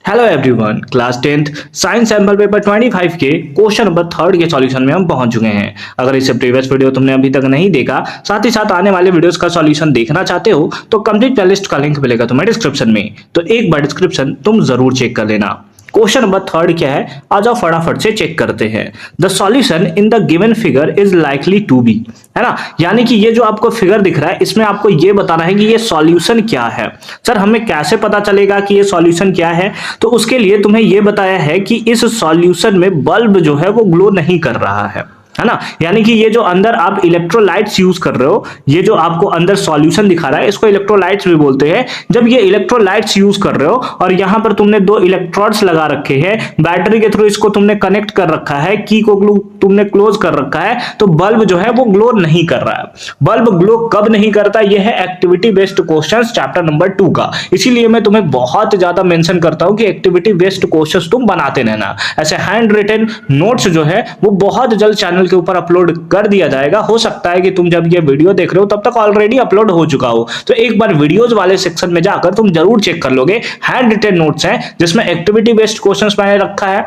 Hello everyone, class 10th science sample paper 25 के question number 3 के solution में हम पहुंच चुके हैं। अगर इससे प्रीवियस वीडियो तुमने अभी तक नहीं देखा, साथ ही साथ आने वाले वीडियोस का सॉल्यूशन देखना चाहते हो तो कंप्लीट प्लेलिस्ट का लिंक मिलेगा तुम्हें डिस्क्रिप्शन में, तो एक बार डिस्क्रिप्शन तुम जरूर चेक कर लेना। क्वेश्चन नंबर 3 क्या है, आ जाओ फटाफट से चेक करते हैं। The solution in the given figure is likely to be, है ना, यानी कि ये जो आपको फिगर दिख रहा है इसमें आपको ये बताना है कि ये सॉल्यूशन क्या है। सर हमें कैसे पता चलेगा कि ये सॉल्यूशन क्या है? तो उसके लिए तुम्हें ये बताया है कि इस सॉल्यूशन में बल्ब जो है वो ग्लो नहीं कर रहा है ना, यानी कि ये जो अंदर आप इलेक्ट्रोलाइट्स यूज कर रहे हो, ये जो आपको अंदर सॉल्यूशन दिखा रहा है इसको इलेक्ट्रोलाइट्स भी बोलते हैं। जब ये इलेक्ट्रोलाइट्स यूज कर रहे हो और यहां पर तुमने दो इलेक्ट्रोड्स लगा रखे हैं, बैटरी के थ्रू इसको तुमने कनेक्ट कर रखा है, की को तुमने क्लोज कर रखा है, तो बल्ब जो है वो ग्लो नहीं कर रहा है। बल्ब ग्लो कब नहीं करता, यह है activity based questions chapter number 2 का। इसीलिए मैं तुम्हें बहुत ज्यादा मेंशन करता हूं कि एक्टिविटी बेस्ड क्वेश्चंस तुम बनाते रहना। ऐसे हैंड रिटन नोट्स जो है वो बहुत जल्द चैनल के ऊपर अपलोड कर दिया जाएगा। हो सकता है कि तुम जब ये वीडियो देख रहे हो तब तक ऑलरेडी अपलोड हो चुका हो, तो एक बार वीडियोस वाले सेक्शन में जाकर तुम जरूर चेक कर लोगे। हैंड रिटन नोट्स हैं जिसमें एक्टिविटी बेस्ड क्वेश्चंस मैंने रखा है,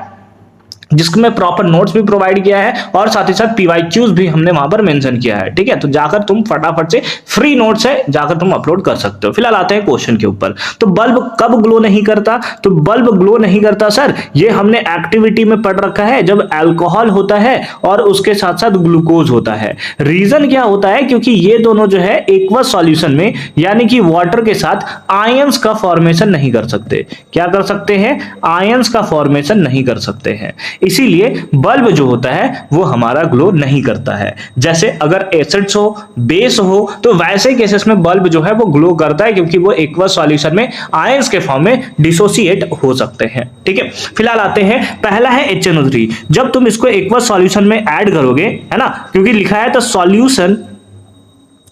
जिसमें प्रॉपर नोट्स भी प्रोवाइड किया है और साथ ही साथ पीवाईक्यूज भी हमने वहां पर मेंशन किया है। ठीक है, तो जाकर तुम फटाफट से फ्री नोट्स है जाकर तुम अपलोड कर सकते हो। फिलहाल आते हैं क्वेश्चन के ऊपर। तो बल्ब कब ग्लो नहीं करता? तो बल्ब ग्लो नहीं करता सर, ये हमने एक्टिविटी में पढ़ रखा है, जब अल्कोहल होता है और उसके साथ साथ ग्लूकोज होता है। रीजन क्या होता है? क्योंकि ये दोनों जो है एक्वस सॉल्यूशन में यानी कि वाटर के साथ आयंस का फॉर्मेशन नहीं कर सकते। क्या कर सकते हैं? आयंस का फॉर्मेशन नहीं कर सकते हैं, इसीलिए बल्ब जो होता है वो हमारा ग्लो नहीं करता है। जैसे अगर एसिड्स हो, बेस हो, तो वैसे केसेस में बल्ब जो है वो ग्लो करता है, क्योंकि वो एक्वस सॉल्यूशन में आयंस के फॉर्म में डिसोसिएट हो सकते हैं। ठीक है, फिलहाल आते हैं, पहला है HNO3। जब तुम इसको एक्वस सॉल्यूशन में ऐड करोगे, है ना, क्योंकि लिखा है तो सॉल्यूशन,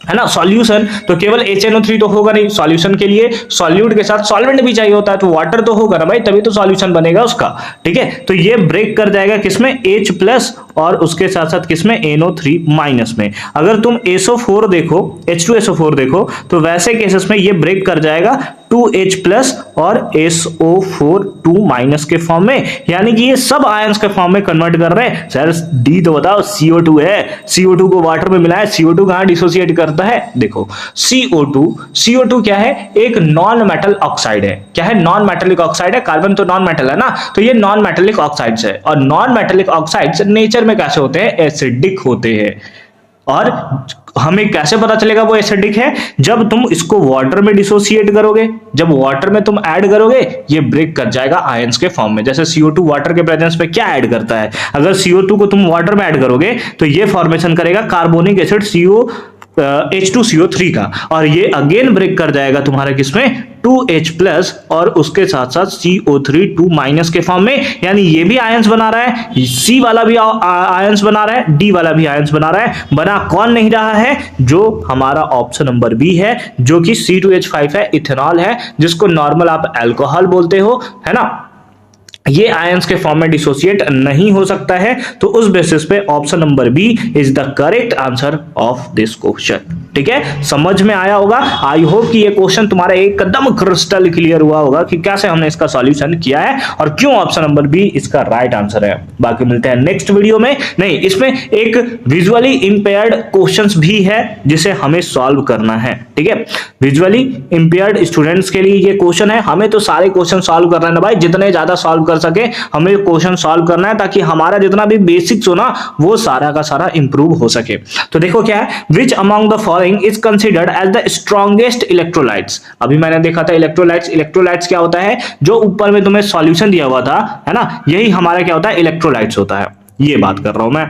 है ना, सॉल्यूशन, तो केवल HNO3 तो होगा नहीं, सॉल्यूशन के लिए सॉल्यूट के साथ सॉल्वेंट भी चाहिए होता है, तो वाटर तो होगा ना भाई, तभी तो सॉल्यूशन बनेगा उसका। ठीक है, तो ये ब्रेक कर जाएगा किसमें? H प्लस और उसके साथ साथ किसमें? NO3 माइनस में। अगर तुम SO4 देखो, H2SO4 देखो, तो वैसे केसेस में ये ब्रेक कर जाएगा 2H प्लस और SO4 2 माइनस के फॉर्म में, यानी कि ये सब आयंस के फॉर्म में कन्वर्ट कर रहे हैं। सर डी तो बताओ, CO2 है, CO2 को वाटर में मिलाया, CO2 कहां डिसोसिएट करता है? देखो CO2 क्या है? एक नॉन मेटल ऑक्साइड है। क्या है? नॉन मेटेलिक ऑक्साइड है। कार्बन तो नॉन मेटल है ना, तो ये नॉन मेटेलिक ऑक्साइड्स है, और नॉन मेटेलिक ऑक्साइड्स नेचर में कैसे होते हैं? एसिडिक होते हैं। और हमें कैसे पता चलेगा वो एसिडिक है? जब तुम इसको वाटर में डिसोसिएट करोगे, जब वाटर में तुम ऐड करोगे, ये ब्रेक कर जाएगा आयंस के फॉर्म में। जैसे CO2 वाटर के प्रेजेंस में क्या ऐड करता है? अगर CO2 को तुम वाटर में ऐड करोगे तो ये फॉर्मेशन करेगा कार्बोनिक एसिड H2CO3 का, और ये अगेन ब्रेक कर जाएगा तुम्हारा किसमें? 2H प्लस और उसके साथ साथ CO3 2 माइनस के फॉर्म में, यानी ये भी आयंस बना रहा है, C वाला भी आयंस बना रहा है, D वाला भी आयंस बना रहा है। बना कौन नहीं रहा है? जो हमारा ऑप्शन नंबर बी है, जो कि C2H5 है, इथेनॉल है, जिसको नॉर्मल आप अल्कोहल बोलते हो, है ना, ये आयंस के फॉर्म में डिसोसिएट नहीं हो सकता है। तो उस बेसिस पे option number B is the correct answer of this question. ठीक है, समझ में आया होगा। आई होप कि ये क्वेश्चन तुम्हारा एकदम क्रिस्टल क्लियर हुआ होगा कि कैसे हमने इसका सॉल्यूशन किया है और क्यों ऑप्शन नंबर बी इसका राइट आंसर है। बाकी मिलते हैं नेक्स्ट वीडियो में। नहीं, इसमें एक विजुअली इंपेयर्ड क्वेश्चंस भी है जिसे हमें सॉल्व करना है। ठीक है, विजुअली इंपेयर्ड स्टूडेंट्स के लिए ये क्वेश्चन है। हमें तो सारे क्वेश्चन सॉल्व करना है ना भाई, जितने ज्यादा सॉल्व कर सके हमें क्वेश्चन सॉल्व करना है, ताकि हमारा जितना भी बेसिक्स हो ना वो सारा का सारा इंप्रूव हो सके। तो देखो क्या है, which among the following is considered as the strongest electrolytes. अभी मैंने देखा था इलेक्ट्रोलाइट्स क्या होता है? जो ऊपर में तुम्हें सॉल्यूशन दिया हुआ था, है ना, यही हमारा क्या होता है? इलेक्ट्रोलाइट्स होता है। ये बात कर रहा हूं मैं,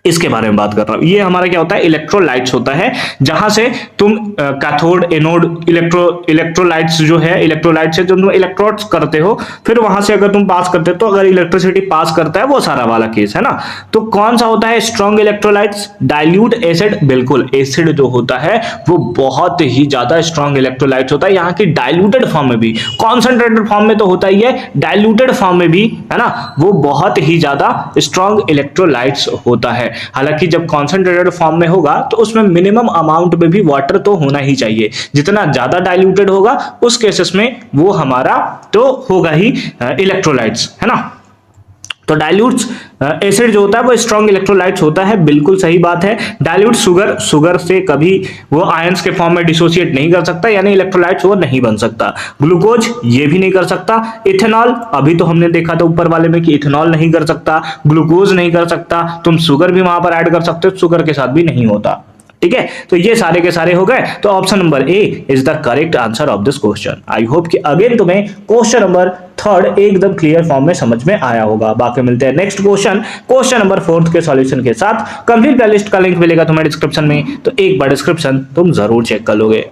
इसके बारे में बात कर रहा हूं। ये हमारा क्या होता है? इलेक्ट्रोलाइट्स होता है, जहां से तुम कैथोड, एनोड, इलेक्ट्रोलाइट्स जो है, इलेक्ट्रोलाइट से जो तुम इलेक्ट्रोड्स करते हो, फिर वहां से अगर तुम पास करते हो तो अगर इलेक्ट्रिसिटी पास करता है, वो सारा वाला केस है ना। तो कौन सा होता है स्ट्रॉन्ग इलेक्ट्रोलाइट्स? Dilute acid. बिल्कुल, एसिड जो होता है वो बहुत ही ज्यादा स्ट्रॉन्ग इलेक्ट्रोलाइट्स होता है। यहाँ की डाइल्यूटेड फॉर्म में भी, कॉन्सेंट्रेटेड फॉर्म में तो होता ही है, डाइल्यूटेड फॉर्म में भी, है ना, वो बहुत ही ज्यादा स्ट्रॉन्ग इलेक्ट्रोलाइट्स होता है। है। हालांकि जब कॉन्सेंट्रेटेड फॉर्म में होगा तो उसमें मिनिमम अमाउंट में भी वाटर तो होना ही चाहिए। जितना ज्यादा डाइल्यूटेड होगा उस केसेस में वो हमारा तो होगा ही इलेक्ट्रोलाइट्स, है ना। तो डाइल्यूट्स एसिड जो होता है वो स्ट्रॉन्ग इलेक्ट्रोलाइट्स होता है, बिल्कुल सही बात है। डाइल्यूट शुगर से कभी वो आयंस के फॉर्म में डिसोसिएट नहीं कर सकता, यानी इलेक्ट्रोलाइट्स वो नहीं बन सकता। ग्लूकोज ये भी नहीं कर सकता। इथेनॉल अभी तो हमने देखा था ऊपर वाले में कि इथेनॉल नहीं कर सकता, ग्लूकोज नहीं कर सकता। तुम शुगर भी वहां पर ऐड कर सकते हो, शुगर के साथ भी नहीं होता। ठीक है, तो ये सारे के सारे हो गए। तो option number A is the correct answer of this question. I hope कि अगेन तुम्हें क्वेश्चन नंबर थर्ड एकदम क्लियर फॉर्म में समझ में आया होगा। बाकी मिलते हैं नेक्स्ट क्वेश्चन नंबर फोर्थ के सॉल्यूशन के साथ। कंप्लीट प्लेलिस्ट का लिंक मिलेगा तुम्हें डिस्क्रिप्शन में, तो एक बार डिस्क्रिप्शन तुम जरूर चेक कर लोगे।